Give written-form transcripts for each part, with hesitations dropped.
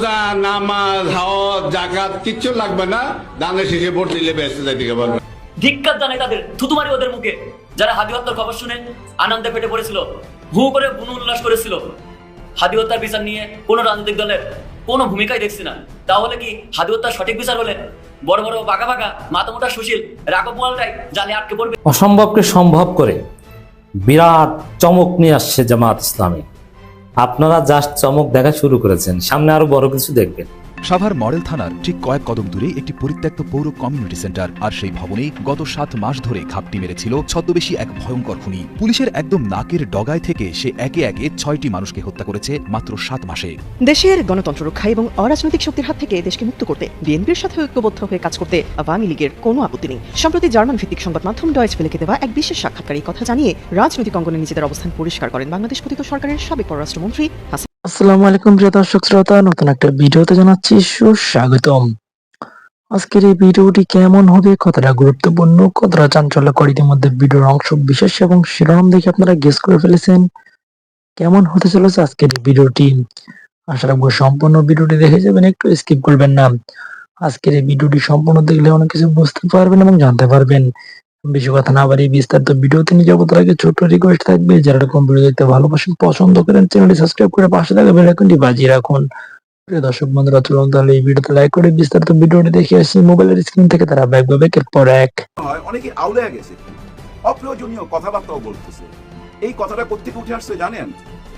রোজা নামাজ হজ জাকাত কিচ্ছু লাগবে না, দানের শেষে ভোট দিলে বেঁচে যাইতে পারবে। ধিক্কার জানাই তাদের, থুতুমারি ওদের মুখে, যারা হাদি হত্যার খবর শুনে আনন্দে পেটে পড়েছিল, হু করে বুনু উল্লাস করেছিল। হাদি হত্যার বিচার নিয়ে কোন রাজনৈতিক দলের কোনো ভূমিকাই দেখছি না। তাহলে কি হাদি হত্যার সঠিক বিচার হলে বড় বড় বাঁকা বাঁকা মাতামোটা সুশীল রাঘব বোয়ালটাই জালে আটকে পড়বে? অসম্ভবকে সম্ভব করে বিরাট চমক নিয়ে আসছে জামাত ইসলামী। আপনারা জাস্ট চমক দেখা শুরু করেছেন, সামনে আরো বড় কিছু দেখবেন। সাভার মডেল থানার ঠিক কয়েক কদম দূরে একটি পরিত্যক্ত পৌর কমিউনিটি সেন্টার, আর সেই ভবনেই গত 7 মাস ধরে ঘাপটি মেরেছিল ছদ্মবেশী এক ভয়ঙ্কর খুনি। পুলিশের একদম নাকের ডগায় থেকে সে একে একে 6টি মানুষকে হত্যা করেছে মাত্র 7 মাসে। দেশের গণতন্ত্র রক্ষা এবং অরাজনৈতিক শক্তির হাত থেকে দেশকে মুক্ত করতে বিএনপির সাথে ঐক্যবদ্ধ হয়ে কাজ করতে আওয়ামী লীগের কোনো আপত্তি নেই। সম্প্রতি জার্মান ভিত্তিক সংবাদ মাধ্যম ডয়েচ ভেলেকে দেওয়া এক বিশেষ সাক্ষাৎকারে কথা জানিয়ে রাজনৈতিক অঙ্গনে নিজেদের অবস্থান পরিষ্কার করেন বাংলাদেশ পতিত সরকারের সাবেক পররাষ্ট্রমন্ত্রী হাসান। আসসালামু আলাইকুম প্রিয় দর্শক শ্রোতা, নতুন একটা ভিডিওতে জানাচ্ছি সুস্বাগতম। আজকের এই ভিডিওটি কেমন হবে, কতটা গুরুত্বপূর্ণ, কতটা চাঞ্চল্যকর, ইতিমধ্যে ভিডিওর অংশ বিশেষ এবং শিরোনাম দেখে আপনারা গেস করে ফেলেছেন কেমন হতে চলেছে আজকের এই ভিডিওটি। আশা রাখবো সম্পূর্ণ ভিডিওটি দেখে যাবেন, একটু স্কিপ করবেন না। আজকের এই ভিডিওটি সম্পূর্ণ দেখলে অনেক কিছু বুঝতে পারবেন এবং জানতে পারবেন। বেশি কথা না বাড়িয়ে বিস্তারিত ভিডিওতে নিয়ে যাবো তার আগে ছোট্ট রিকোয়েস্ট থাকবে, যারা এরকম ভিডিও দেখতে ভালোবাসেন, পছন্দ করেন, চ্যানেলটি সাবস্ক্রাইব করে পাশে থাকা বেল আইকনটি বাজিয়ে রাখুন। প্রিয় দর্শক বন্ধুরা, চলুন তাহলে এই ভিডিওতে লাইক করে বিস্তারিত ভিডিওটি দেখে আসি মোবাইলের স্ক্রিন থেকে। তারা ব্যাকভাবে একের পর এক অনেকে আউলে গেছে, অপ্রয়োজনীয় কথাবার্তাও বলতেছে। এই কথাটা কোত্থেকে উঠে আসছে জানেন?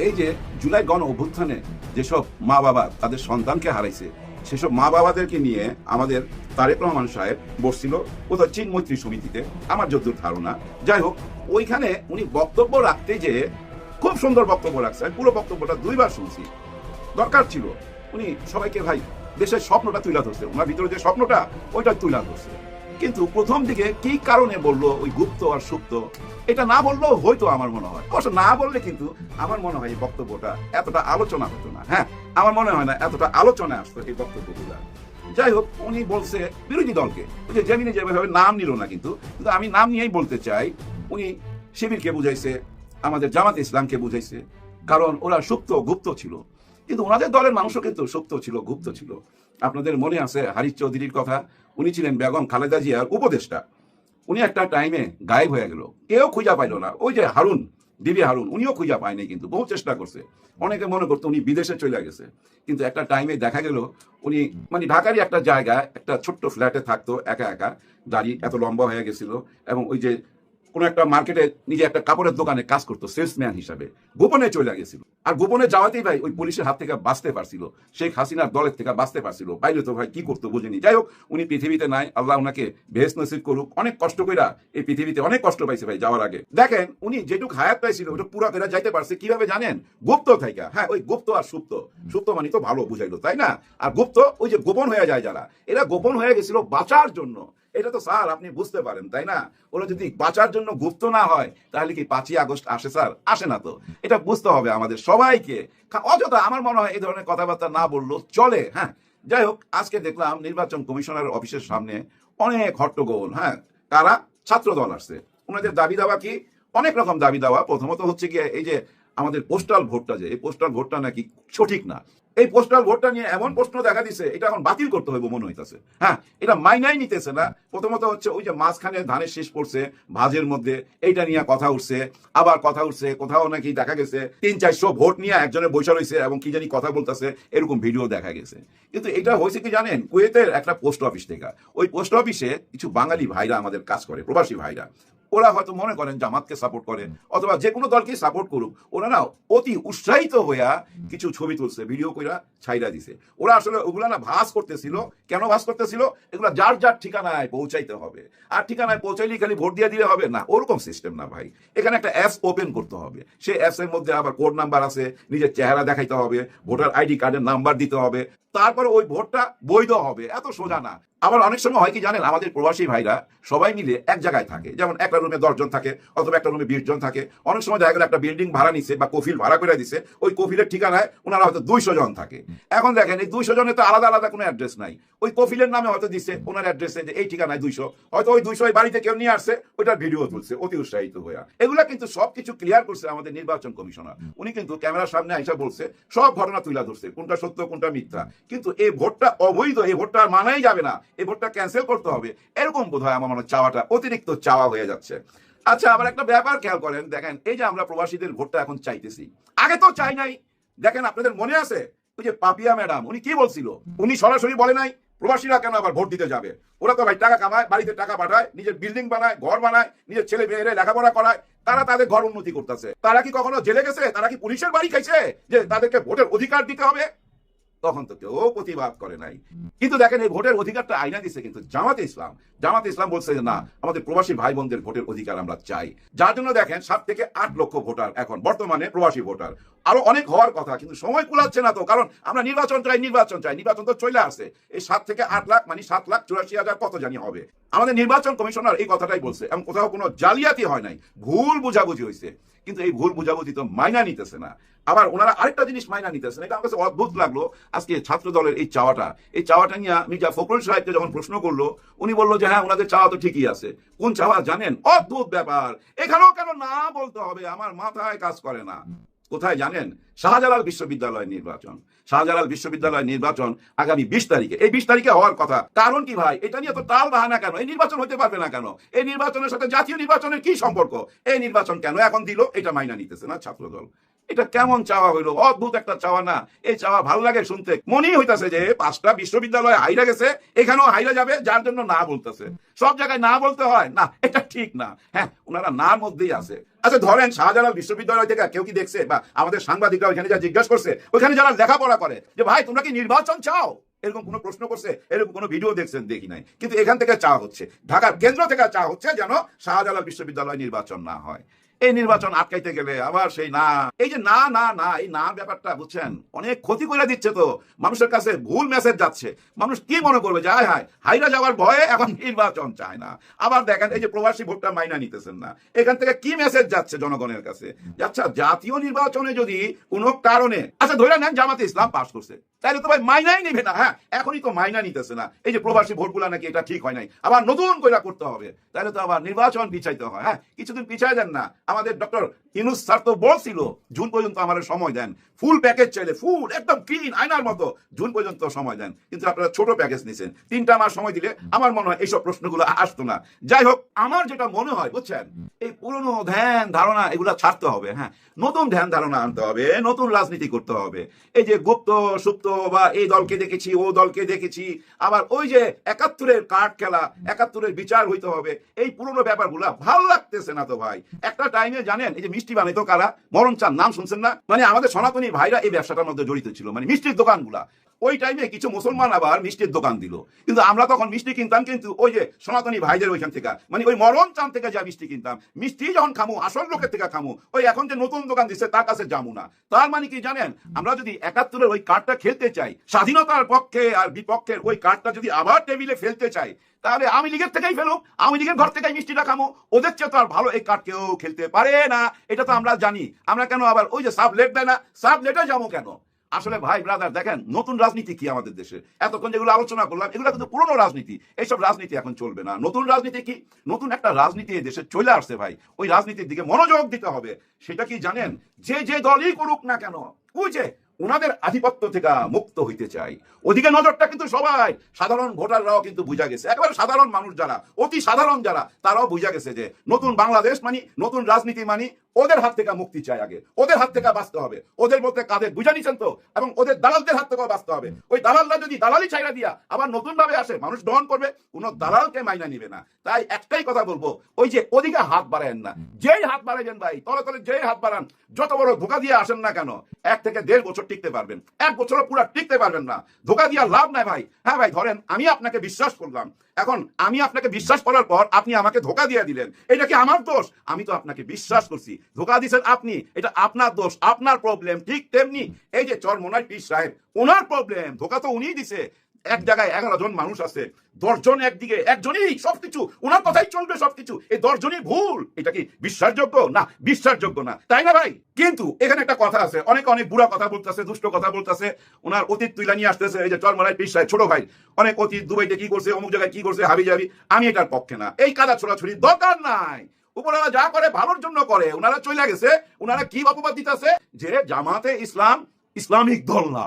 এই যে জুলাই গণ অভ্যুত্থানে যেসব মা বাবা তাদের সন্তানকে হারাইছে, সেসব মা বাবাদেরকে নিয়ে আমাদের তারেক রহমান সাহেব বসছিল কোথাও চীন মৈত্রী সমিতিতে, আমার যতদূর ধারণা। যাই হোক, ওইখানে উনি বক্তব্য রাখতে যে খুব সুন্দর বক্তব্য রাখছে। আমি পুরো বক্তব্যটা 2 বার শুনছি। দরকার ছিল উনি সবাইকে ভাই দেশের স্বপ্নটা তুলে ধরছে, ওনার ভিতরে যে স্বপ্নটা ওইটা তুলে ধরছে। কিন্তু প্রথম দিকে কি কারণে বললো ওই গুপ্ত আর সুপ্ত, এটা না বললেও হয়তো আমার মনে হয়। অবশ্য না বললে কিন্তু আমার মনে হয় এই বক্তব্যটা এতটা আলোচনা হতো না। হ্যাঁ, আমার মনে হয় না এতটা আলোচনায় আসতো এই বক্তব্যগুলা। যাই হোক, উনি বলছে বিরোধী দলকে, ওই যে জেমিনি যেভাবে নাম নিল না, কিন্তু আমি নাম নিয়েই বলতে চাই। উনি শিবিরকে বুঝাইছে, আমাদের জামাত ইসলামকে বুঝাইছে, কারণ ওরা সুপ্ত গুপ্ত ছিল। কিন্তু ওনাদের দলের মানুষও কিন্তু সুপ্ত ছিল, গুপ্ত ছিল। আপনাদের মনে আছে হারিস চৌধুরীর কথা? উনি ছিলেন বেগম খালেদা জিয়ার উপদেষ্টা। উনি একটা টাইমে গায়েব হয়ে গেল, কেউ খুঁজা পাইল না। ওই যে হারুন, ডিবি হারুন, উনিও খুঁজা পায়নি, কিন্তু বহু চেষ্টা করছে। অনেকে মনে করতো উনি বিদেশে চলে গেছে, কিন্তু একটা টাইমে দেখা গেল উনি মানে ঢাকারই একটা জায়গায় একটা ছোট্ট ফ্ল্যাটে থাকতো একা একা, দাড়ি এত লম্বা হয়ে গেছিল, এবং ওই যে কোনো একটা মার্কেটে নিজে একটা কাপড়ের দোকানে কাজ করতো সেলসম্যান হিসাবে, গোপনে চলে গেছিল। আর গোপনে যাওয়াতেই ভাই ওই পুলিশের হাত থেকে বাঁচতে পারছিল, শেখ হাসিনার দলের থেকে বাঁচতে পারছিল। বাইরে তো ভাই কি করতো বুঝেনি। যাই হোক, উনি পৃথিবীতে নাই, আল্লাহ ওনাকে বেহেশত নসিব করুক। অনেক কষ্ট কইরা এই পৃথিবীতে অনেক কষ্ট পাইছে ভাই যাওয়ার আগে। দেখেন উনি যেটুক হায়াত পাইছিল ওটা পুরো করে যাইতে পারছে কিভাবে জানেন? গুপ্ত থাইকা। হ্যাঁ, ওই গুপ্ত আর সুপ্ত, সুপ্ত মানে তো ভালো বুঝাইলো, তাই না? আর গুপ্ত ওই যে গোপন হয়ে যায় যারা, এরা গোপন হয়ে গেছিল বাঁচার জন্য। এটা তো স্যার আপনি বুঝতে পারেন, তাই না? ওরা যদি বাঁচার জন্য গুপ্ত না হয় তাহলে কি 5ই আগস্ট আসে স্যার? আসে না তো। এটা বুঝতে হবে আমাদের সবাইকে। অযথা আমার মনে হয় এই ধরনের কথাবার্তা না বললেও চলে। হ্যাঁ, যাই হোক, আজকে দেখলাম নির্বাচন কমিশনার অফিসের সামনে অনেক হট্টগোল। হ্যাঁ, কারা? ছাত্র দল আসছে। ওনাদের দাবি দাওয়া কি? অনেক রকম দাবি দাওয়া। প্রথমত হচ্ছে গিয়ে এই যে আমাদের পোস্টাল ভোটটা, যে এই পোস্টাল ভোটটা নাকি সঠিক না। এই পোস্টাল ভোটটা নিয়ে এমন প্রশ্ন দেখা দিছে, এটা এখন বাতিল করতে হবে মনে হইতেছে। হ্যাঁ, এটা মাইনাই নিতেছে না। প্রথমত হচ্ছে ওই যে মাঝখানে ধানের শীষ পড়ছে ভাজের মধ্যে, এইটা নিয়ে কথা উঠছে। আবার কথা উঠছে কোথাও নাকি দেখা গেছে 300-400 ভোট নিয়ে একজনের বৈশা রয়েছে এবং কি জানি কথা বলতেছে, এরকম ভিডিও দেখা গেছে। কিন্তু এটা হয়েছে কি জানেন? কুয়েতের একটা পোস্ট অফিস থেকে। ওই পোস্ট অফিসে কিছু বাঙালি ভাইরা আমাদের কাজ করে, প্রবাসী ভাইরা। ওরা হয়তো মনে করেন জামাতকে সাপোর্ট করেন অথবা যে কোনো দলকে সাপোর্ট করুক, ওরা না অতি উৎসাহিত হইয়া কিছু ছবি তুলছে, ভিডিও কইরা ছাইরা দিছে। ওরা আসলে ওগুলা না ভাস করতেছিল। কেন ভাস করতেছিল? এগুলা যার যার ঠিকানায় পৌঁছাইতে হবে, আর ঠিকানায় পৌঁছাইলেই খালি ভোট দিয়ে দিলে হবে না, ওরকম সিস্টেম না ভাই। এখানে একটা অ্যাপস ওপেন করতে হবে, সেই অ্যাপস এর মধ্যে আবার কোড নাম্বার আছে, নিজের চেহারা দেখাইতে হবে, ভোটার আইডি কার্ডের নাম্বার দিতে হবে, তারপরে ওই ভোটটা বৈধ হবে। এত সোজা না। আবার অনেক সময় হয় কি জানেন? আমাদের প্রবাসী ভাইরা সবাই মিলে এক জায়গায় থাকে, যেমন একটা রুমে 10 জন থাকে অথবা একটা রুমে 20 জন থাকে। অনেক সময় দেখা গেল একটা বিল্ডিং ভাড়া নিছে বা কফিল ভাড়া করে দিছে, ওই কফিলের ঠিকানায় ওনারা হয়তো 200 জন থাকে। এখন দেখেন এই 200 জনের তো আলাদা আলাদা কোনো অ্যাড্রেস নাই। ওই কফিলের নামে হয়তো দিচ্ছে ওনার অ্যাড্রেসে যে এই ঠিকানায় 200, হয়তো ওই 200 বাড়িতে কেউ নিয়ে আসছে, ওইটার ভিডিও তুলছে অতি উৎসাহিত হইয়া। এগুলা কিন্তু সবকিছু ক্লিয়ার করছে আমাদের নির্বাচন কমিশনার। উনি কিন্তু ক্যামেরার সামনে আইসা বলছে, সব ঘটনা তুলে ধরছে, কোনটা সত্য কোনটা মিথ্যা। কিন্তু এই ভোটটা অবৈধ, এই ভোটটা আর মানাই যাবে না, এই ভোটটা ক্যান্সেল করতে হবে, এরকম বোধ হয় আমার মনে হয় চাওয়াটা অতিরিক্ত চাওয়া হয়ে যাচ্ছে। আচ্ছা, আবার একটা ব্যাপার খেয়াল করেন, দেখেন এই যে আমরা প্রবাসীদের ভোটটা এখন চাইতেছি, আগে তো চাই নাই। দেখেন আপনাদের মনে আছে ওই যে পাপিয়া ম্যাডাম, উনি কি বলছিল? উনি সরাসরি বলে নাই প্রবাসীরা কেন আবার ভোট দিতে যাবে, ওরা তো ভাই টাকা কামায়, বাড়িতে টাকা পাঠায়, নিজের বিল্ডিং বানায়, ঘর বানায়, নিজের ছেলে মেয়েরা লেখাপড়া করায়, তারা তাদের ঘর উন্নতি করতেছে। তারা কি কখনো জেলে গেছে? তারা কি পুলিশের বাড়ি খাইছে যে তাদেরকে ভোটের অধিকার দিতে হবে? তখন তো কেউ প্রতিবাদ করে নাই। কিন্তু দেখেন এই ভোটের অধিকারটা আইনা দিচ্ছে কিন্তু জামাতে ইসলাম। জামাতে ইসলাম বলছে যে না, আমাদের প্রবাসী ভাই বোনদের ভোটের অধিকার আমরা চাই। যার জন্য দেখেন 7 থেকে 8 লক্ষ ভোটার এখন বর্তমানে প্রবাসী ভোটার। আরো অনেক হওয়ার কথা, কিন্তু সময় কুলাচ্ছে না তো, কারণ আমরা নির্বাচন চাই, নির্বাচন তো চলে আসছে। এই 7 থেকে 8 লাখ মানে 7,84,000 কত জানি হবে। আমাদের নির্বাচন কমিশনার এই কথাটাই বলছে, এবং কোথাও কোনো জালিয়াতি হয় নাই, ভুল বুঝাবুঝি হয়েছে। কিন্তু এই ভুল বুঝাবুঝি তো মাইনা নিতেছে না। আবার ওনারা আরেকটা জিনিস মাইনা নিতেছে না, এটা আমার কাছে অদ্ভুত লাগলো। আজকে ছাত্র দলের এই চাওয়াটা নিয়ে মির্জা ফখরুল সাহেবকে যখন প্রশ্ন করলো, উনি বললো যে হ্যাঁ ওনাদের চাওয়া তো ঠিকই আছে। কোন চাওয়া জানেন? অদ্ভুত ব্যাপার, এখানেও কেন না বলতে হবে আমার মাথায় কাজ করে না। কোথায় জানেন? শাহজালাল বিশ্ববিদ্যালয় নির্বাচন। শাহজালাল বিশ্ববিদ্যালয় নির্বাচন আগামী 20 তারিখে। এই 20 তারিখে হওয়ার কথা, কারণ কি ভাই? এটা নিয়ে তো টাল বাহানা কেন? এই নির্বাচন হতে পারবে না কেন? এই নির্বাচনের সাথে জাতীয় নির্বাচনের কি সম্পর্ক? এই নির্বাচন কেন এখন দিল? এটা মাইনা নিতেছে না ছাত্রদল। এটা কেমন চাওয়া হইলো? অদ্ভুত একটা চাওয়া না? এই চাওয়া ভালো লাগে শুনতে, মনেই হইতাছে যে 5টা বিশ্ববিদ্যালয় হাইরা গেছে, এখানেও হাইরা যাবে, যার জন্য না বলতেছে। সব জায়গায় না বলতে হয় না, এটা ঠিক না। হ্যাঁ, ওনারা নার মধ্যেই আছে। আচ্ছা ধরেন শাহজালাল বিশ্ববিদ্যালয় থেকে কেউ কি দেখছে, বা আমাদের সাংবাদিকরা ওইখানে যা জিজ্ঞাসা করছে, ওইখানে যারা লেখাপড়া করে যে ভাই তোমরা কি নির্বাচন চাও, এরকম কোনো প্রশ্ন করছে? এরকম কোনো ভিডিও দেখছেন? দেখি নাই। কিন্তু এখান থেকে চাওয়া হচ্ছে, ঢাকার কেন্দ্র থেকে চাওয়া হচ্ছে যেন শাহজালাল বিশ্ববিদ্যালয় নির্বাচন না হয়। এই নির্বাচন আটকাইতে গেলে আবার সেই না, এই যে না না না, এই না ব্যাপারটা বুঝছেন অনেক ক্ষতি করে দিচ্ছে। তো মানুষের কাছে ভুল মেসেজ যাচ্ছে। মানুষ কি মনে করবে যে হায় হায় হাইরা যাওয়ার ভয়ে এখন নির্বাচন চায় না। আবার দেখেন এই যে প্রবাসী ভোটটা মাইনা নিতেছেন না, এখান থেকে কি মেসেজ যাচ্ছে জনগণের কাছে? আচ্ছা জাতীয় নির্বাচনে যদি কোনো কারণে, আচ্ছা ধরে নেন জামাতে ইসলাম পাস করছে, তাহলে তো ভাই মাইনাই নিবে না। হ্যাঁ, এখনই তো মাইনা নিতেছে না। এই যে প্রবাসী ভোটগুলা নাকি এটা ঠিক হয় নাই, আবার নতুন করে করতে হবে, তাহলে তো আবার নির্বাচন পিছাইতে হয়। হ্যাঁ, কিছুদিন পিছাই দেন না। আমাদের ডক্টর ইউনূস স্যার তো বলছিল জুন পর্যন্ত আমাদের সময় দেন, ফুল প্যাকেজ চাইলে ফুল একদম ক্লিন আয়নার মতো জুন পর্যন্ত সময় দেন। কিন্তু আপনারা ছোট প্যাকেজ নিছেন, 3টা মাস সময় দিলে আমার মনে হয় এইসব প্রশ্নগুলো আসতো না। যাই হোক, আমার যেটা মনে হয় বুঝছেন, এই পুরনো ধ্যান ধারণা এগুলা ছাড়তে হবে। হ্যাঁ, নতুন ধ্যান ধারণা আনতে হবে, নতুন রাজনীতি করতে হবে। এই যে গুপ্ত সুপ্ত বা এই দলকে দেখেছি ও দলকে দেখেছি, আবার ওই যে 71-এর কার্ড খেলা, 71-এর বিচার হইতে হবে, এই পুরনো ব্যাপারগুলা ভাল লাগতেছে না তো ভাই। একটা টাইমে জানেন এই যে মিষ্টি বানাইতো কারা, মরণ চান, নাম শুনছেন না? মানে আমাদের সনাতনী ভাইরা এই ব্যবসাটার মধ্যে জড়িত ছিল, মানে মিষ্টির দোকানগুলা। ওই টাইমে কিছু মুসলমান আবার মিষ্টির দোকান দিল, কিন্তু আমরা তখন মিষ্টি কিনতাম কিন্তু ওই যে সনাতনী ভাইদের ওইখান থেকে, মানে ওই মরণ চান থেকে যা মিষ্টি কিনতাম। মিষ্টি যখন খামু আসল লোকের থেকে খামু, ওই এখন যে নতুন দোকান দিচ্ছে তার কাছে যাবো না। তার মানে কি জানেন, আমরা যদি 71-এর ওই কার্ডটা খেলতে চাই, স্বাধীনতার পক্ষে আর বিপক্ষের ওই কার্ডটা যদি আবার টেবিলে ফেলতে চাই, তাহলে আওয়ামী লীগের থেকেই ফেলুক, আওয়ামী লীগের ঘর থেকেই মিষ্টিটা খামো। ওদের চেয়ে তো আর ভালো এই কার্ড কেউ খেলতে পারে না, এটা তো আমরা জানি। আমরা কেন আবার ওই যে সাব লেট দেয় না, সাব লেটে যাবো কেন? আসলে ভাই ব্রাদার দেখেন নতুন রাজনীতি কি আমাদের দেশে, এতক্ষণ যেগুলো আলোচনা করলাম এগুলো কিন্তু পুরনো রাজনীতি। এইসব রাজনীতি এখন চলবে না। নতুন রাজনীতি কি? নতুন একটা রাজনীতি এই দেশে চলে আসছে ভাই, ওই রাজনীতির দিকে মনোযোগ দিতে হবে। সেটা কি জানেন, যে দলই করুক না কেন, ওই যে ওনাদের আধিপত্য থেকে মুক্ত হইতে চাই, ওদিকে নজরটা কিন্তু সবাই সাধারণ ভোটাররাও কিন্তু বুঝা গেছে, একেবারে সাধারণ মানুষ যারা, অতি সাধারণ যারা, তারাও বুঝা গেছে যে নতুন বাংলাদেশ মানে, নতুন রাজনীতি মানে ওদের হাত থেকে মুক্তি চাই, আগে ওদের হাত থেকে বাঁচতে হবে। ওদের মধ্যে কাদের বুঝা নিচ্ছেন তো, এবং ওদের দালালদের হাত থেকেও বাঁচতে হবে। ওই দালালরা যদি দালালি ছাইরা দিয়া আবার নতুন ভাবে আসে, মানুষ গ্রহণ করবে, কোনো দালালকে মাইনা নিবে না। তাই একটাই কথা বলবো, ওই যে ওদিকে হাত বাড়ায়েন না, যেই হাত বাড়াইবেন ভাই, তলে তলে যেই হাত বাড়ান, যত বড় ধোকা দিয়ে আসেন না কেন, 1 থেকে 1.5 বছর টিকতে পারবেন, 1 বছরও পুরো টিকতে পারবেন না। ধোকা দিয়া লাভ নাই ভাই। হ্যাঁ ভাই, ধরেন আমি আপনাকে বিশ্বাস করলাম, এখন আমি আপনাকে বিশ্বাস করার পর আপনি আমাকে ধোকা দিয়ে দিলেন, এটা কি আমার দোষ? আমি তো আপনাকে বিশ্বাস করছি, ধোকা দিয়েছেন আপনি, এটা আপনার দোষ, আপনার প্রবলেম। ঠিক তেমনি এই যে চরমোনাই পীর সাহেব, ওনার প্রবলেম, ধোকা তো উনিই দিছে। এক জায়গায় 11 জন মানুষ আছে, 10 জন একদিকে, একজনই সবকিছু, ওনার কথাই চলবে সবকিছু, এই 10 জনই ভুল। এটা কি বিশ্বাসযোগ্য? না, বিশ্বাসযোগ্য না, তাই না ভাই? কিন্তু এখানে একটা কথা আছে, অনেক অনেক বুড়া কথা বলতেছে, দুষ্ট কথা বলতেছে, ওনার অতীত তুইলা নিয়ে আসতেছে। এই যে চরমোনাই পীর সাহেব ছোট ভাই, অনেক অতীত, দুবাইতে কি করছে, অমুক জায়গায় কি করছে, হাবি যাবি, আমি এটার পক্ষে না। এই কাদা ছোড়াছুড়ি দরকার নাই। উপরেরা যা করে ভালোর জন্য করে। ওনারা চলে গেছে, ওনারা কি অপবাদ দিতেছে যে জামাতে ইসলাম ইসলামিক দল না।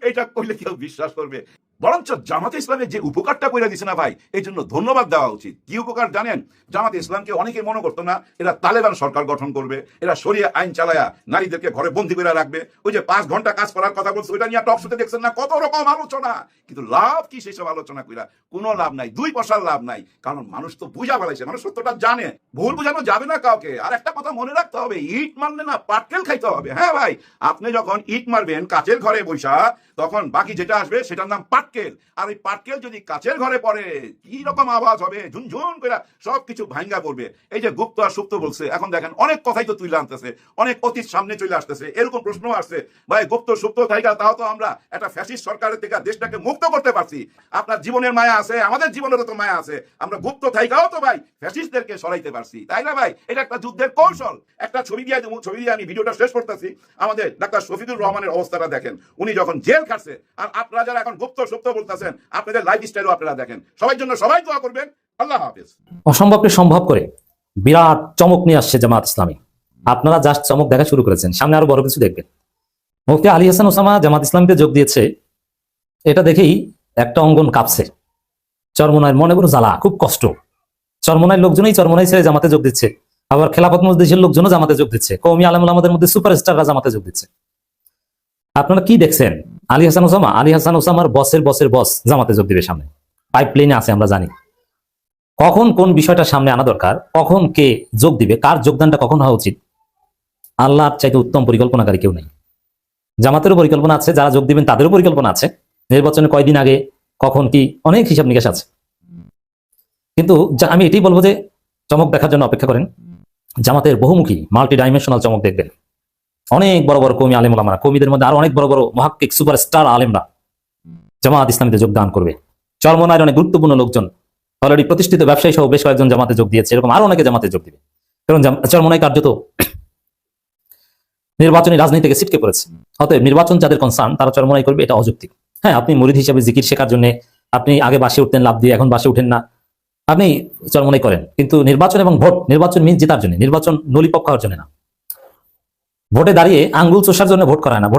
এটা কইলে কেউ বিশ্বাস করবে? বরঞ্চ জামাতে ইসলামের যে উপকারটা করে দিছে না ভাই, এই জন্য ধন্যবাদ দেওয়া উচিত। কি উপকার জানেন? জামাতে ইসলামকে অনেকে মনে করতো না এরা তালেবান সরকার গঠন করবে, এরা শরিয়া আইন চালায়া নারীদেরকে ঘরে বন্দি করে রাখবে। ওই যে 5 ঘন্টা কাজ করার কথা বলছে, ওইটা নিয়ে টক শুতে দেখছেন না কত রকম আলোচনা। কিন্তু লাভ কি সেসব আলোচনা কইরা? কোনো লাভ নাই, 2 পয়সার লাভ নাই। কারণ মানুষ তো বুঝা ফেলাইছে, মানুষ সত্যটা জানে, ভুল বুঝানো যাবে না কাউকে। আর একটা কথা মনে রাখতে হবে, ইট মারলে না পাটকেল খাইতে হবে। হ্যাঁ ভাই, আপনি যখন ইট মারবেন কাচের ঘরে বৈশা, তখন বাকি যেটা আসবে সেটার নাম পাটকেল। আর ওই পাটকেল যদি কাচের ঘরে পড়ে, কি রকম আওয়াজ হবে, ঝুনঝুন করে সবকিছু ভাঙ্গা পড়বে। এই যে গুপ্ত আর সুপ্ত বলছে, এখন দেখেন অনেক কথাই তো তুলে আনতেছে, অনেক অতীত সামনে চলে আসতেছে। এরকম প্রশ্ন আসছে, ভাই গুপ্ত সুপ্ত থাইকা তাও তো আমরা একটা ফ্যাসিস্ট সরকারের থেকে দেশটাকে মুক্ত করতে পারছি। আপনার জীবনের মায়া আছে, আমাদের জীবনেরও তো মায়া আছে, আমরা গুপ্ত থাইকাও তো ভাই ফ্যাসিস্টদেরকে সরাইতে পারছি, তাই না ভাই? এটা একটা যুদ্ধের কৌশল। একটা ছবি দিয়ে আমি ভিডিওটা শেষ করতেছি। আমাদের ডাক্তার শফিকুর রহমানের অবস্থাটা দেখেন, উনি যখন জেল খাটছে, আর আপনারা যারা এখন গুপ্ত সুপ্ত বলতেছেন, আপনাদের লাইফ স্টাইলও আপনারা দেখেন। সবার জন্য সবাই দোয়া করবেন। আল্লাহ হাফেজ। অসম্ভবকে সম্ভব করে বিরাট চমক নিয়ে আসছে জামাত ইসলামী। আপনারা জাস্ট চমক দেখা শুরু করেছেন, সামনে আরো বড় কিছু দেখবেন। মুফতি আলী হাসান ওসামা জামাত ইসলামীতে যোগ দিয়েছে, এটা দেখেই একটা অঙ্গন কাঁপছে। চরমোনাইয়ের মনে কোনো জ্বালা, খুব কষ্ট। চরমোনাইয়ের লোকজনই চরমোনাই ছেড়ে জামাতে যোগ দিচ্ছে, আবার খেলাফত মজলিসের লোকজনও জামাতে যোগ দিচ্ছে, কওমি আলেমুল আমাদের মধ্যে সুপারস্টাররা জামাতে যোগ দিচ্ছে। আপনারা কি দেখছেন? আলী হাসান ওসামার বসের বস জামাতে যোগ দিবে সামনে, পাইপ লাইনে আছে, আমরা জানি। কখন কোন বিষয়টা সামনে আনা দরকার, কখন কে যোগ দিবে, কার যোগদানটা কখন হওয়া উচিত, আল্লাহর চাইতে উত্তম পরিকল্পনাকারী কেউ নেই। জামাতেরও পরিকল্পনা আছে, যারা যোগ দিবেন তাদেরও পরিকল্পনা আছে, নির্বাচনে কয়দিন আগে কখন কি, অনেক হিসাব নিকাশ আছে। কিন্তু আমি এটাই বলবো যে চমক দেখার জন্য অপেক্ষা করেন। জামাতের বহুমুখী মাল্টি ডাইমেনশনাল চমক দেখবেন। অনেক বড় বড় কওমি আলেম ওলামারা, কওমিদের মধ্যে আরো অনেক বড় বড় মুহাক্কিক সুপারস্টার আলেমরা জামাত ইসলামীতে যোগদান করবে। চরমোনাইয়ের অনেক গুরুত্বপূর্ণ লোকজন, অলরেডি প্রতিষ্ঠিত ব্যবসায়ী সহ বেশ কয়েকজন জামাতে যোগ দিয়েছে, এরকম আরো অনেকে জামাতে যোগ দিবে। কারণ চরমোনাই কার্যত নির্বাচনী রাজনীতি থেকে ছিটকে পড়েছে। অতএব নির্বাচন যাদের কনসার্ন, তারা চরমোনাই করবে, এটা অযৌক্তিক। হ্যাঁ, আপনি মুরিদ হিসেবে জিকির শেখার জন্য আপনি আগে বাসে উঠতেন লাভ দিয়ে, এখন বাসে উঠেন না, আপনি চরমোনাই করেন। কিন্তু নির্বাচন এবং ভোট, নির্বাচন মিন্স জেতার জন্য, নির্বাচন নলিপক্ষ হওয়ার জন্য না। ভোটে দাঁড়িয়ে আঙ্গুল চোষার জন্য ভোট করা হয় না,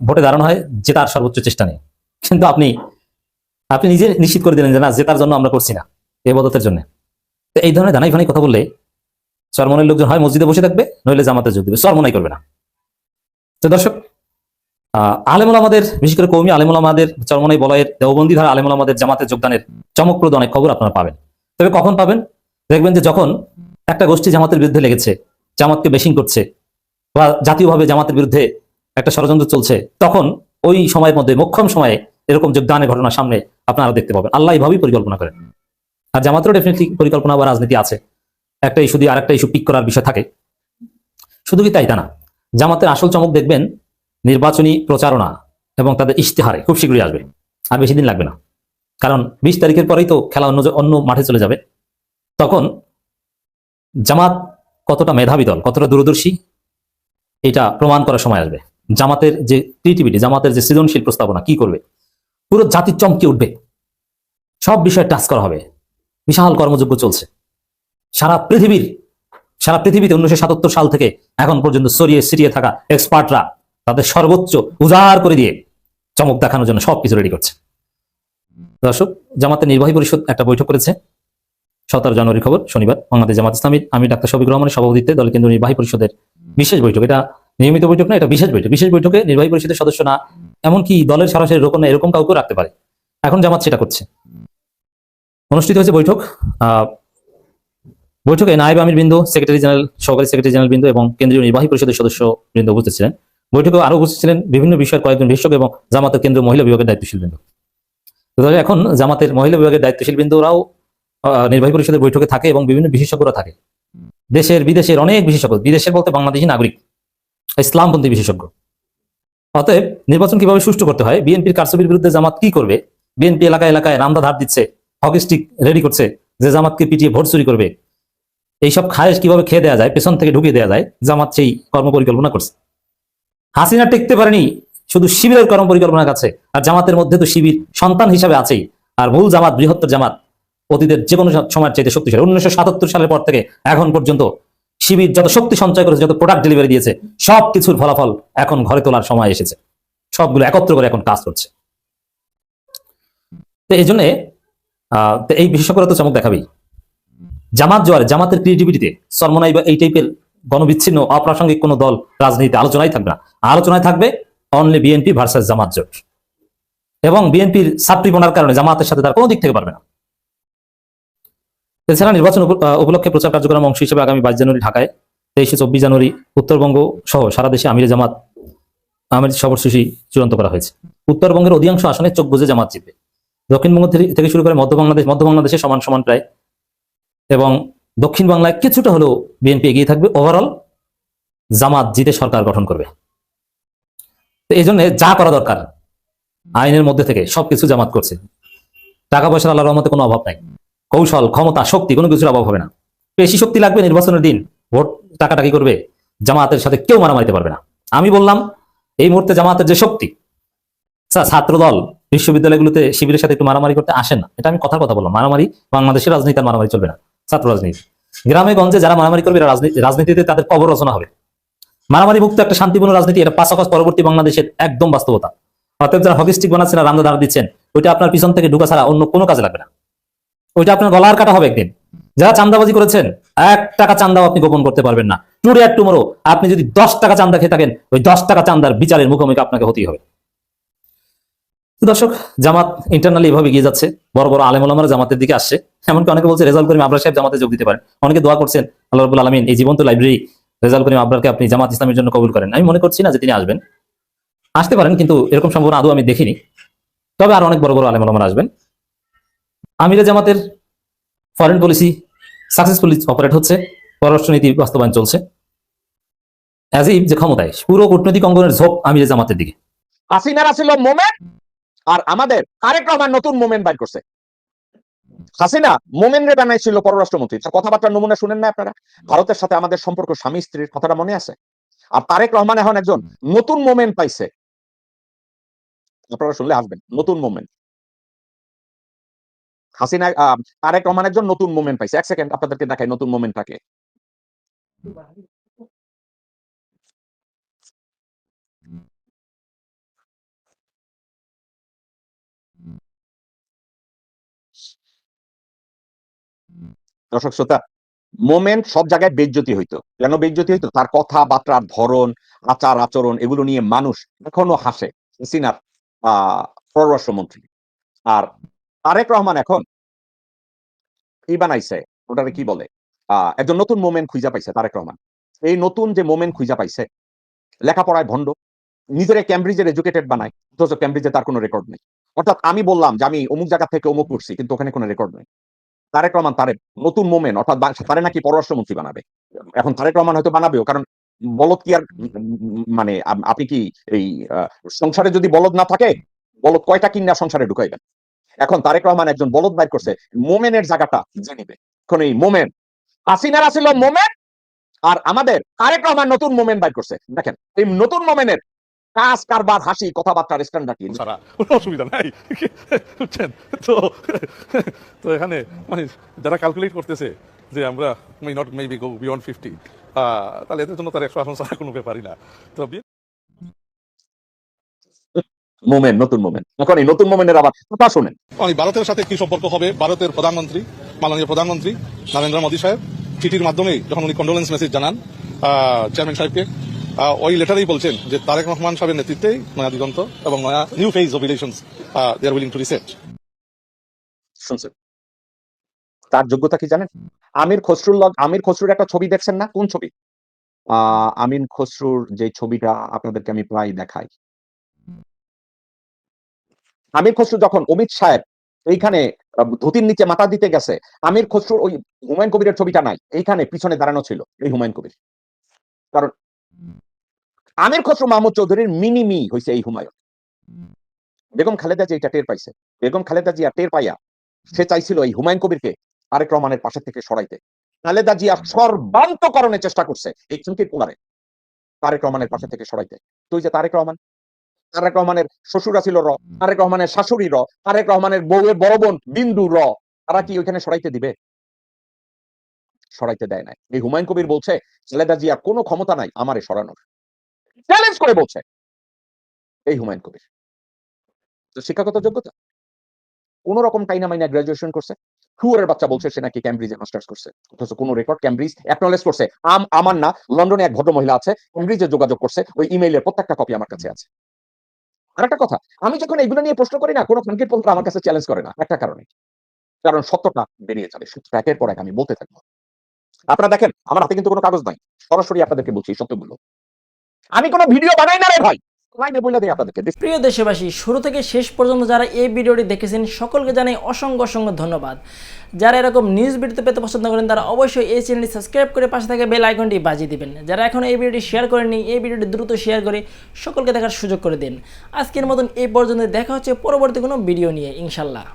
ভোটে দাঁড়ানো হয় জেতার সর্বোচ্চ চেষ্টা নেই। কিন্তু আপনি নিজে নিশ্চিত করে দিলেন যে না, জেতার জন্য আমরা করছি না, ইবাদতের জন্য। তো এই ধরনের দানাই ফানাই কথা বললে চরমোনাইয়ের লোকজন হয় মসজিদে বসে থাকবে, নইলে জামাতে যোগ দেবে, চরমোনাই করবে না। তো দর্শক, আলেমুল আমাদের, বিশেষ করে কওমি আলেমুল আমাদের, চরমোনাই বলয়ের দেওবন্দি ধারা আলেমুল আমাদের জামাতে যোগদানের চমকপ্রদ অনেক খবর আপনারা পাবেন। তবে কখন পাবেন? দেখবেন যে যখন একটা গোষ্ঠী জামাতের বিরুদ্ধে লেগেছে, জামাতকে বেশিং করছে, বা জাতীয়ভাবে জামাতের বিরুদ্ধে একটা ষড়যন্ত্র চলছে, তখন ওই সময়ের মধ্যে মোক্ষম সময়ে এরকম যোগদানের ঘটনা সামনে আপনারা দেখতে পাবেন। আল্লাহ এইভাবেই পরিকল্পনা করেন। আর জামাতেরও ডেফিনেটলি পরিকল্পনা বা রাজনীতি আছে, একটা ইস্যু দিয়ে আরেকটা ইস্যু পিক করার বিষয় থাকে। শুধু কি তাই তা না, জামাতের আসল চমক দেখবেন নির্বাচনী প্রচারণা এবং তাদের ইশতেহারে খুব শীঘ্রই আসবে, আর বেশি দিন লাগবে না। কারণ 20 তারিখের পরেই তো খেলা অন্য মাঠে চলে যাবে। তখন জামাত কতটা মেধাবী দল, কতটা দূরদর্শী, এটা প্রমাণ করার সময় আসবে। জামাতের যে ক্রিয়েটিভিটি, জামাতের যে সৃজনশীল প্রস্তাবনা কি করবে, পুরো জাতি চমকে উঠবে। সব বিষয়ে টাচ করা হবে। বিশাল কর্মযজ্ঞ চলছে সারা পৃথিবীতে। 1977 সাল থেকে এখন পর্যন্ত ছিটিয়ে থাকা এক্সপার্টরা তাদের সর্বোচ্চ উজাড় করে দিয়ে চমক দেখানোর জন্য সবকিছু রেডি করছে। দর্শক, জামাতের নির্বাহী পরিষদ একটা বৈঠক করেছে 17 জানুয়ারির খবর, শনিবার। বাংলাদেশ জামাত ইসলামীর আমি ডাক্তার শফিকুর রহমানের সভাপতিত্বে দল কেন্দ্রীয় নির্বাহী পরিষদের বিশেষ বৈঠক। এটা নিয়মিত বৈঠক না, এটা বিশেষ বৈঠক। বিশেষ বৈঠকে নির্বাহী পরিষদের সদস্য না, এমনকি দলের সরাসরি রোকন না, এরকম কাউকে রাখতে পারে। এখন জামাত সেটা করছে। অনুষ্ঠিত হয়েছে বৈঠক। বৈঠকে নায়েব আমির বৃন্দ, সেক্রেটারি জেনারেল, সহকারী সেক্রেটারি জেনারেল বৃন্দ এবং কেন্দ্রীয় নির্বাহী পরিষদের সদস্য বৃন্দ উপস্থিত ছিলেন। বৈঠকে আরো উপস্থিত ছিলেন বিভিন্ন বিষয়ের কয়েকজন বিশেষজ্ঞ এবং জামাতের কেন্দ্রীয় মহিলা বিভাগের দায়িত্বশীল বৃন্দ। এখন জামাতের মহিলা বিভাগের দায়িত্বশীল বৃন্দরাও নির্বাহী পরিষদের বৈঠকে থাকে এবং বিভিন্ন বিশেষজ্ঞরা থাকে। দেশের বিদেশের অনেক বিশেষজ্ঞ, বিদেশের বলতে বাংলাদেশি নাগরিক, ইসলামপন্থী বিশেষজ্ঞ। অতএব নির্বাচন কিভাবে সুষ্ঠু করতে হয়, বিএনপির কারচুপির বিরুদ্ধে জামাত কি করবে, বিএনপি এলাকায় রামদা ধার দিচ্ছে, হকি স্টিক রেডি করছে যে জামাতকে পিটিয়ে ভোট চুরি করবে, এইসব খায়েশ কিভাবে খেয়ে দেওয়া যায়, পেছন থেকে ঢুকিয়ে দেওয়া যায়, জামাত সেই কর্ম পরিকল্পনা করছে। হাসিনা টিকতে পারেনি শুধু শিবিরের কর্ম পরিকল্পনার কাছে, আর জামাতের মধ্যে তো শিবির সন্তান হিসাবে আছেই। আর মূল জামাত, বৃহত্তর জামাত অতীতের যে কোনো সময়ের চাইতে শক্তিশালী। 1977 সালের পর থেকে এখন পর্যন্ত শিবির যত শক্তি সঞ্চয় করেছে, যত প্রোডাক্ট ডেলিভারি দিয়েছে, সব কিছুর ফলাফল এখন ঘরে তোলার সময় এসেছে। সবগুলো একত্র করে এখন কাজ করছে। তো এই জন্যে তো এই বিশেষজ্ঞরা তো চমক দেখাবেই। জামাত জোয়ারে জামাতের ক্রিয়েটিভিটিতে সরমনাই বা এই টাইপের গণবিচ্ছিন্ন অপ্রাসঙ্গিক কোনো দল রাজনীতিতে আলোচনায় থাকবে না। আলোচনায় থাকবে অনলি বিএনপি ভার্সাস জামাত জোট, এবং বিএনপির ছাত্রীপনার কারণে জামাতের সাথে তার কোনো দিক থেকে পারবে না। এছাড়া নির্বাচন উপলক্ষে প্রচার কার্যক্রম অংশ হিসেবে আগামী 22 জানুয়ারি ঢাকায়, 23-24 জানুয়ারি উত্তরবঙ্গ সহ সারা দেশে আমিরে জামাত সফরসূচি চূড়ান্ত করা হয়েছে। উত্তরবঙ্গের অধিকাংশ আসনে চোখ বুজে জামাত জিতবে। দক্ষিণবঙ্গ থেকে শুরু করে মধ্য বাংলাদেশে সমান সমান প্রায়, এবং দক্ষিণ বাংলায় কিছুটা হলেও বিএনপি এগিয়ে থাকবে। ওভারঅল জামাত জিতে সরকার গঠন করবে। তো এই জন্য যা করা দরকার আইনের মধ্যে থেকে সবকিছু জামাত করছে। টাকা পয়সার আল্লাহর রহমতে কোনো অভাব নাই। কৌশল, ক্ষমতা, শক্তি কোনো কিছুর অভাব হবে না। বেশি শক্তি লাগবে নির্বাচনের দিন, ভোট টাকাটাকি করবে, জামাতের সাথে কেউ মারামারিতে পারবে না। আমি বললাম এই মুহূর্তে জামাতের যে শক্তি, ছাত্র দল বিশ্ববিদ্যালয়গুলোতে শিবিরের সাথে একটু মারামারি করতে আসেন না, এটা আমি কথার কথা বললাম। মারামারি বাংলাদেশের রাজনীতি আর মারামারি চলবে না, ছাত্র রাজনীতি। গ্রামে গঞ্জে যারা মারামারি করবে রাজনীতিতে তাদের কবর রচনা হবে। মারামারি মুক্ত একটা শান্তিপূর্ণ রাজনীতি, এটা 5 আগস্ট পরবর্তী বাংলাদেশের একদম বাস্তবতা। অতএব যারা হকিস্টিক বানাচ্ছেন আর রামদা দাঁড় দিচ্ছেন, ওইটা আপনার পিছন থেকে ঢুকা ছাড়া অন্য কোনো কাজে লাগবে না। ওইটা আপনার গলার কাটা হবে একদিন। যারা চান্দাবাজি করেছেন, 1 টাকা চান্দাও আপনি গোপন করতে পারবেন না। টুডে আর টুমোরো আপনি যদি 10 টাকা চান্দা খেয়ে থাকেন, ওই 10 টাকা চান্দার বিচারের মুখোমুখি আপনাকে হতেই হবে। দর্শক, জামাত ইন্টারনালি এভাবে এগিয়ে যাচ্ছে। বড় বড় আলেম ওলামারা জামাতের দিকে আসছে। এমনকি অনেকে বলছে রেজাউল করিম আবরার সাহেব জামাতে যোগ দিতে পারেন। অনেকে দোয়া করছেন আল্লাহ রাব্বুল আলামিন এই জীবন্ত লাইব্রেরি রেজাউল করিম আবরারকে আপনি জামাত ইসলামের জন্য কবুল করেন। আমি মনে করছি না যে তিনি আসবেন, আসতে পারেন, কিন্তু এরকম সম্ভাবনা আদৌ আমি দেখিনি। তবে আর অনেক বড় বড় আলেম ওলামারা আসবেন। আমিরে জামাতের ফরেন পলিসি সাকসেসফুলি অপারেট হচ্ছে, পররাষ্ট্রনীতি বাস্তবায়ন চলছে। অ্যাজ ইফ যে ক্ষমতায় পুরো কূটনৈতিক অঙ্গনের ঝোঁক আমিরে জামাতের দিকে। হাসিনার ছিল মোমেন্ট, আর আমাদের তারেক রহমান নতুন মোমেন্ট বাইর করছে। হাসিনা মোমেন্ট রে বানাইছিল পররাষ্ট্রমন্ত্রী, তার কথাবার্তার নমুনা শুনেন না আপনারা? ভারতের সাথে আমাদের সম্পর্ক স্বামী স্ত্রীর কথাটা মনে আছে? আর তারেক রহমান এখন একজন নতুন মোমেন্ট পাইছে, আপনারা শুনলে আসবেন। নতুন মোমেন্ট হাসিনা, তারেক রহমান একজন নতুন মোমেন্ট পাইছে। 1 সেকেন্ড আপনাদেরকে দেখাই নতুন মোমেন্টটাকে। দর্শক শ্রোতা, মোমেন্ট সব জায়গায় বেইজ্জতি হইতো। কেন বেইজ্জতি হইতো? তার কথাবার্তার ধরন, আচার আচরণ, এগুলো নিয়ে মানুষ এখনো হাসে। হাসিনার পররাষ্ট্রমন্ত্রী। আর তারেক রহমান এখন কি বানাইছে, ওটারে কি বলে, একজন নতুন মোমেন্ট খুঁজা পাইছে তারেক রহমান। এই নতুন যে মোমেন্ট খুঁজা পাইছে, লেখাপড়ায় ভণ্ড, নিজের ক্যামব্রিজের এডুকেটেড বানায়, অথচ ক্যামব্রিজে তার কোনো রেকর্ড নেই। অর্থাৎ আমি বললাম যে আমি অমুক জায়গা থেকে অমুক করছি, কিন্তু ওখানে কোনো রেকর্ড নেই। তারেক রহমান তারে নতুন মোমেন্ট, অর্থাৎ তারে নাকি পররাষ্ট্রমন্ত্রী বানাবে। এখন তারেক রহমান হয়তো বানাবেও, কারণ বলদ কি আর মানে আপনি কি এই সংসারে যদি বলদ না থাকে, বলদ কয়টা কিনা সংসারে ঢুকাইবেন? এখন তারেক রহমান একজন বলদ বাইর করছে, মোমেনের জায়গাটা যে নিবে। এখন এই মোমেন্ট, হাসিনার ছিল মোমেন্ট, আর আমাদের তারেক রহমান নতুন মোমেন্ট বাইর করছে। দেখেন এই নতুন মোমেন্টের কাজ কারবার, হাসি, কথাবার্তার স্ট্যান্ডার্ড কি? ছাড়া কোনো অসুবিধা নাই, বুঝছেন তো? তো এখানে মানে যারা ক্যালকুলেট করতেছে যে আমরা মেবি গো বিয়ন্ড 50, তাহলে এদের জন্য তার 100 আসন ছাড়া কোনো ব্যাপারই না। তো মোমেন্ট, নতুন মোমেন্ট। এখন এই নতুন মোমেন্টের আবার কথা শুনেন। ভারতের সাথে কি সম্পর্ক হবে? ভারতের প্রধানমন্ত্রী, মাননীয় প্রধানমন্ত্রী নরেন্দ্র মোদী সাহেব চিঠির মাধ্যমে যখন উনি কন্ডোলেন্স মেসেজ জানান চেয়ারম্যান সাহেবকে, ওই লেটারেই বলছেন যে তারেক রহমান সাহেবের নেতৃত্বেই নয়া দিগন্ত এবং নয়া new phase of relations they are willing to reset. শুনছেন তার যোগ্যতা কি জানেন? আমির খসরুর একটা ছবি দেখছেন না? কোন ছবি? আমির খসরুর যে ছবিটা আপনাদেরকে আমি প্রায় দেখাই। আমির খসরু যখন অমিত সাহেব এইখানে ধুতির নিচে মাথা দিতে গেছে, আমির খসরুর ওই হুমায়ুন কবিরের ছবিটা নাই, এইখানে পিছনে দাঁড়ানো ছিল এই হুমায়ুন কবির। কারণ আমির খসরু মাহমুদ চৌধুরীর মিনিমি হয়েছে এই হুমায়ুন। বেগম খালেদা জি এটা টের পাইছে। বেগম খালেদা জিয়া টের পাইয়া সে চাইছিল এই হুমায়ুন কবিরকে তারেক রহমানের পাশে থেকে সরাইতে। খালেদা জিয়া সর্বান্তকরণের চেষ্টা করছে এই চুমকির কুমারে তারেক রহমানের পাশে থেকে সরাইতে। তুই যে তারেক রহমানের শ্বশুরা ছিল র, তারেক রহমানের শাশুড়ি র, তারেক রহমানের বউয়ের বড় বোন বিন্দু র, তারা কি ওইখানে সরাইতে দিবে? সরাইতে দেয় নাই। এই হুমায়ুন কবির বলছে খালেদা জিয়ার কোনো ক্ষমতা নাই আমারে সরানোর, চ্যালেঞ্জ করে বলছে এই হুমায়ুন কবির। তো শিক্ষাগত যোগ্যতা কোন রকম টাইনা মাইনা গ্রাজুয়েশন করছে, শুয়োরের বাচ্চা বলছে সে নাকি ক্যামব্রিজে মাস্টার্স করছে, অথচ কোন রেকর্ড ক্যামব্রিজ অ্যাকনলেজ করছে। আমার না, লন্ডনে এক ভদ্র মহিলা আছে, ক্যামব্রিজে যোগাযোগ করছে, ওই ইমেইলের প্রত্যেকটা কপি আমার কাছে আছে। আর একটা কথা, আমি যখন এগুলো নিয়ে প্রশ্ন করি না, কোনো ফাঙ্কির পন্থা আমার কাছে চ্যালেঞ্জ করে না, একটা কারণে, কারণ সত্যটা বেরিয়ে যাবে, সত্য একের পর এক আমি বলতে থাকবো। আপনারা দেখেন আমার হাতে কিন্তু কোনো কাগজ নাই, সরাসরি আপনাদেরকে বলছি সত্যগুলো। আমি কোনো ভিডিও বানাই না রে ভাই, লাইনে বলে দেই আপনাদেরকে। প্রিয় দেশবাসী, শুরু থেকে শেষ পর্যন্ত যারা এই ভিডিওটি দেখেছেন সকলকে জানাই অসংখ্য অসংখ্য ধন্যবাদ। যারা এরকম নিউজ ভিডিও পেতে পছন্দ করেন তারা অবশ্যই এই চ্যানেলটি সাবস্ক্রাইব করে পাশে থাকা বেল আইকনটি বাজিয়ে দিবেন। যারা এখনো এই ভিডিওটি শেয়ার করেননি, এই ভিডিওটি দ্রুত শেয়ার করে সকলকে দেখার সুযোগ করে দিন। আজকের মতন এই পর্যন্ত, দেখা হচ্ছে পরবর্তী কোনো ভিডিও নিয়ে ইনশাল্লাহ।